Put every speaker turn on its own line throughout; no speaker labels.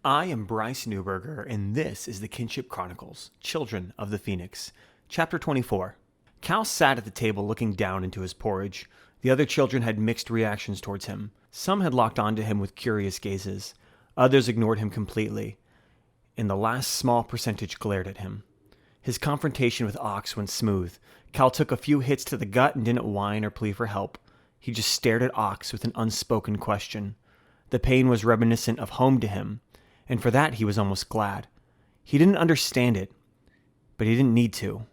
I am Bryce Newberger, and this is the Kinship Chronicles, Children of the Phoenix, Chapter 24. Cal sat at the table looking down into his porridge. The other children had mixed reactions towards him. Some had locked onto him with curious gazes. Others ignored him completely, and the last small percentage glared at him. His confrontation with Ox went smooth. Cal took a few hits to the gut and didn't whine or plead for help. He just stared at Ox with an unspoken question. The pain was reminiscent of home to him, and for that he was almost glad. He didn't understand it, but he didn't need to.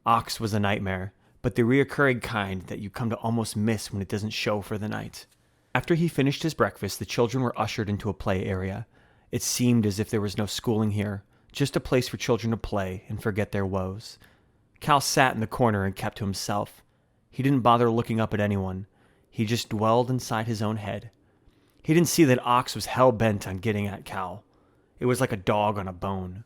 Ox was a nightmare, but the reoccurring kind that you come to almost miss when it doesn't show for the night. After he finished his breakfast, the children were ushered into a play area. It seemed as if there was no schooling here, just a place for children to play and forget their woes. Cal sat in the corner and kept to himself. He didn't bother looking up at anyone. He just dwelled inside his own head. He didn't see that Ox was hell-bent on getting at Cal. It was like a dog on a bone.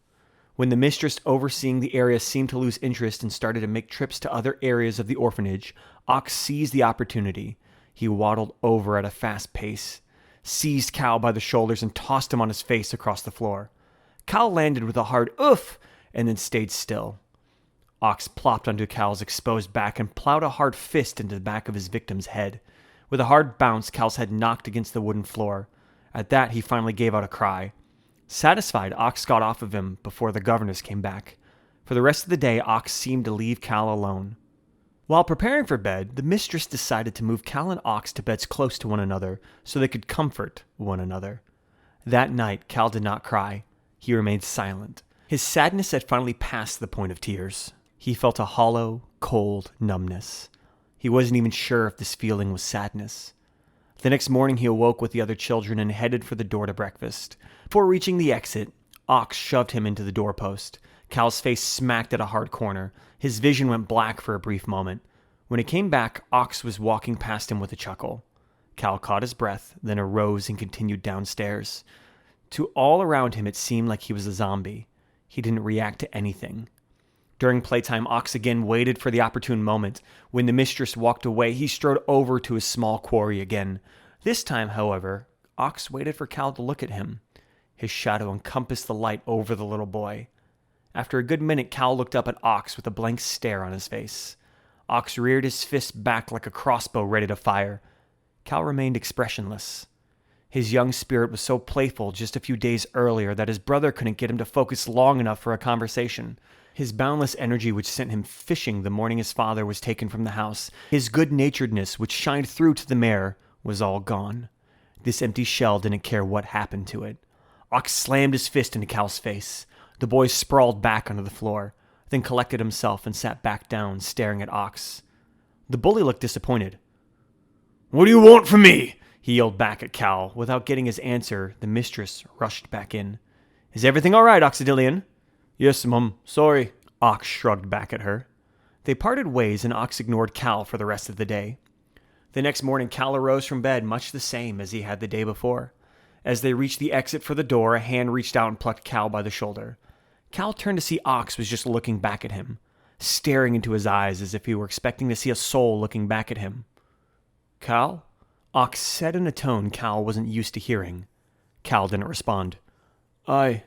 When the mistress overseeing the area seemed to lose interest and started to make trips to other areas of the orphanage, Ox seized the opportunity. He waddled over at a fast pace, seized Cal by the shoulders and tossed him on his face across the floor. Cal landed with a hard oof and then stayed still. Ox plopped onto Cal's exposed back and plowed a hard fist into the back of his victim's head. With a hard bounce, Cal's head knocked against the wooden floor. At that, he finally gave out a cry. Satisfied, Ox got off of him before the governess came back. For the rest of the day, Ox seemed to leave Cal alone. While preparing for bed, the mistress decided to move Cal and Ox to beds close to one another so they could comfort one another. That night, Cal did not cry. He remained silent. His sadness had finally passed the point of tears. He felt a hollow, cold numbness. He wasn't even sure if this feeling was sadness. The next morning, he awoke with the other children and headed for the door to breakfast. Before reaching the exit, Ox shoved him into the doorpost. Cal's face smacked at a hard corner. His vision went black for a brief moment. When it came back, Ox was walking past him with a chuckle. Cal caught his breath, then arose and continued downstairs. To all around him, it seemed like he was a zombie. He didn't react to anything. During playtime, Ox again waited for the opportune moment. When the mistress walked away, he strode over to his small quarry again. This time, however, Ox waited for Cal to look at him. His shadow encompassed the light over the little boy. After a good minute, Cal looked up at Ox with a blank stare on his face. Ox reared his fist back like a crossbow ready to fire. Cal remained expressionless. His young spirit was so playful just a few days earlier that his brother couldn't get him to focus long enough for a conversation. His boundless energy which sent him fishing the morning his father was taken from the house, his good-naturedness which shined through to the mare, was all gone. This empty shell didn't care what happened to it. Ox slammed his fist into Cal's face. The boy sprawled back onto the floor, then collected himself and sat back down, staring at Ox. The bully looked disappointed. "What do you want from me?" he yelled back at Cal. Without getting his answer, the mistress rushed back in. "Is everything all right, Oxydillion?" "Yes, Mum. Sorry." Ox shrugged back at her. They parted ways, and Ox ignored Cal for the rest of the day. The next morning, Cal arose from bed much the same as he had the day before. As they reached the exit for the door, a hand reached out and plucked Cal by the shoulder. Cal turned to see Ox was just looking back at him, staring into his eyes as if he were expecting to see a soul looking back at him. "Cal?" Ox said in a tone Cal wasn't used to hearing. Cal didn't respond. I...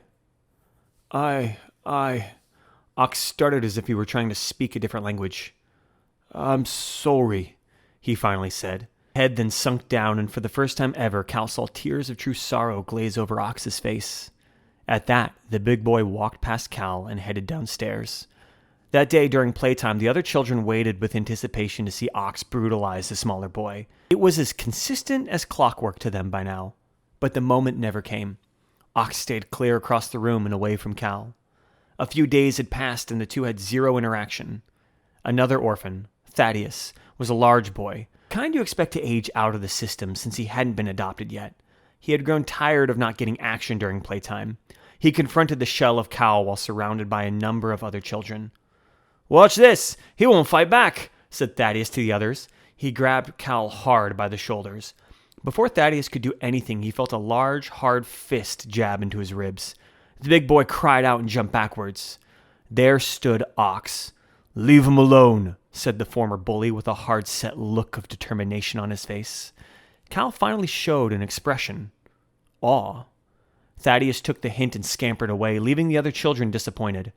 Ox started as if he were trying to speak a different language. "I'm sorry," he finally said. Head then sunk down, and for the first time ever, Cal saw tears of true sorrow glaze over Ox's face. At that, the big boy walked past Cal and headed downstairs. That day during playtime, the other children waited with anticipation to see Ox brutalize the smaller boy. It was as consistent as clockwork to them by now. But the moment never came. Ox stayed clear across the room and away from Cal. A few days had passed and the two had zero interaction. Another orphan, Thaddeus, was a large boy, kind you expect to age out of the system since he hadn't been adopted yet. He had grown tired of not getting action during playtime. He confronted the shell of Cal while surrounded by a number of other children. "Watch this! He won't fight back!" said Thaddeus to the others. He grabbed Cal hard by the shoulders. Before Thaddeus could do anything, he felt a large, hard fist jab into his ribs. The big boy cried out and jumped backwards. There stood Ox. "Leave him alone," said the former bully with a hard-set look of determination on his face. Cal finally showed an expression. Awe. Thaddeus took the hint and scampered away, leaving the other children disappointed.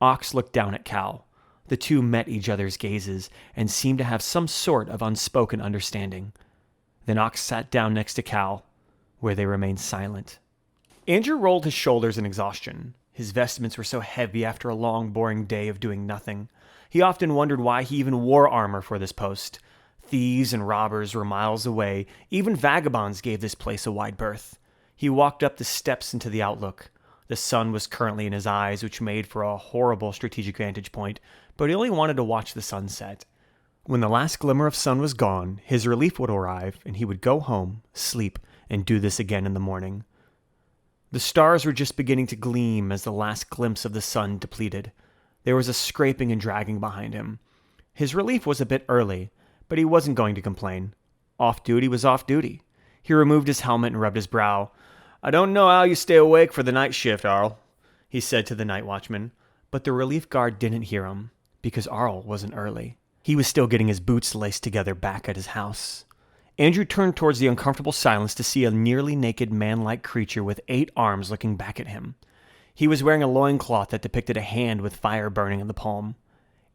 Ox looked down at Cal. The two met each other's gazes and seemed to have some sort of unspoken understanding. Then Ox sat down next to Cal, where they remained silent. Andrew rolled his shoulders in exhaustion. His vestments were so heavy after a long, boring day of doing nothing. He often wondered why he even wore armor for this post. Thieves and robbers were miles away. Even vagabonds gave this place a wide berth. He walked up the steps into the outlook. The sun was currently in his eyes, which made for a horrible strategic vantage point, but he only wanted to watch the sunset. When the last glimmer of sun was gone, his relief would arrive, and he would go home, sleep, and do this again in the morning. The stars were just beginning to gleam as the last glimpse of the sun depleted. There was a scraping and dragging behind him. His relief was a bit early, but he wasn't going to complain. Off duty was off duty. He removed his helmet and rubbed his brow. "I don't know how you stay awake for the night shift, Arl," he said to the night watchman. But the relief guard didn't hear him, because Arl wasn't early. He was still getting his boots laced together back at his house. Andrew turned towards the uncomfortable silence to see a nearly naked man-like creature with 8 arms looking back at him. He was wearing a loincloth that depicted a hand with fire burning in the palm.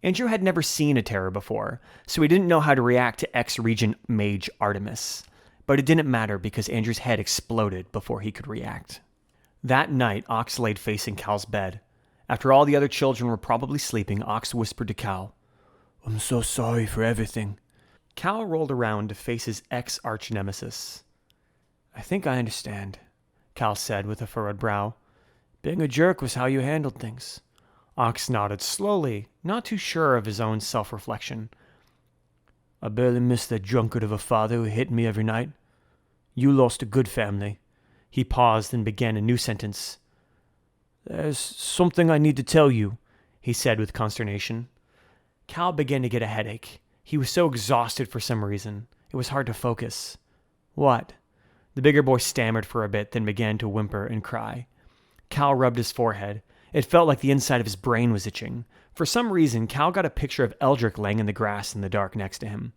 Andrew had never seen a terror before, so he didn't know how to react to ex-Regent Mage Artemis. But it didn't matter because Andrew's head exploded before he could react. That night, Ox laid facing Cal's bed. After all the other children were probably sleeping, Ox whispered to Cal, "I'm so sorry for everything." Cal rolled around to face his ex-arch-nemesis. "I think I understand," Cal said with a furrowed brow. "Being a jerk was how you handled things." Ox nodded slowly, not too sure of his own self-reflection. "I barely missed that drunkard of a father who hit me every night. You lost a good family." He paused and began a new sentence. "There's something I need to tell you," he said with consternation. Cal began to get a headache. He was so exhausted for some reason. It was hard to focus. "What?" The bigger boy stammered for a bit, then began to whimper and cry. Cal rubbed his forehead. It felt like the inside of his brain was itching. For some reason, Cal got a picture of Eldrich laying in the grass in the dark next to him.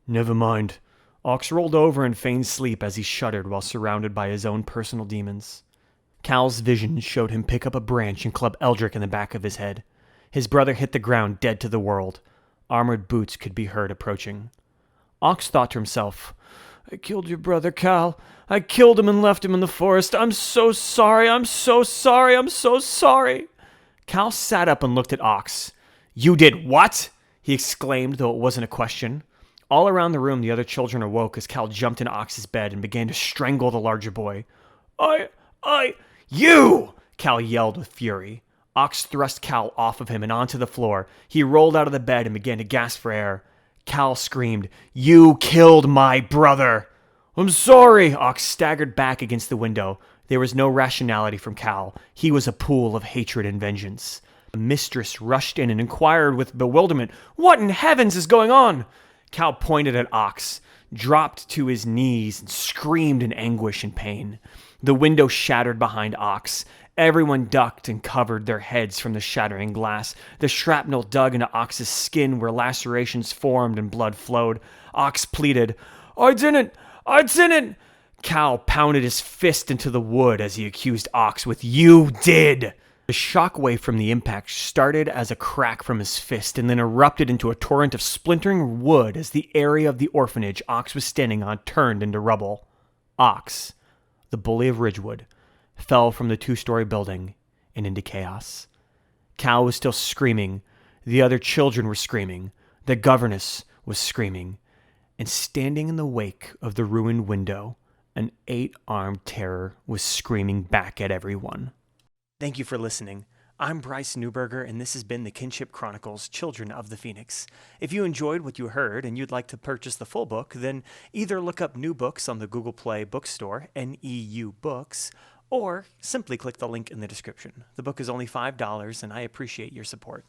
"Never mind." Ox rolled over and feigned sleep as he shuddered while surrounded by his own personal demons. Cal's vision showed him pick up a branch and club Eldrich in the back of his head. His brother hit the ground dead to the world. Armored boots could be heard approaching. Ox thought to himself, "I killed your brother, Cal. I killed him and left him in the forest. I'm so sorry. I'm so sorry. I'm so sorry." Cal sat up and looked at Ox. "You did what?" he exclaimed, though it wasn't a question. All around the room, the other children awoke as Cal jumped into Ox's bed and began to strangle the larger boy. You! Cal yelled with fury. Ox thrust Cal off of him and onto the floor. He rolled out of the bed and began to gasp for air. Cal screamed, "You killed my brother!" "I'm sorry!" Ox staggered back against the window. There was no rationality from Cal. He was a pool of hatred and vengeance. A mistress rushed in and inquired with bewilderment, "What in heavens is going on?" Cal pointed at Ox, dropped to his knees, and screamed in anguish and pain. The window shattered behind Ox. Everyone ducked and covered their heads from the shattering glass. The shrapnel dug into Ox's skin where lacerations formed and blood flowed. Ox pleaded, I didn't! Cal pounded his fist into the wood as he accused Ox with, "You did!" The shockwave from the impact started as a crack from his fist and then erupted into a torrent of splintering wood as the area of the orphanage Ox was standing on turned into rubble. Ox, the bully of Ridgewood, fell from the 2-story building and into chaos. Cal was still screaming. The other children were screaming. The governess was screaming. And standing in the wake of the ruined window, an 8-armed terror was screaming back at everyone. Thank you for listening. I'm Bryce Newberger, and this has been the Kinship Chronicles, Children of the Phoenix. If you enjoyed what you heard and you'd like to purchase the full book, then either look up New Books on the Google Play bookstore, NEU Books, or simply click the link in the description. The book is only $5, and I appreciate your support.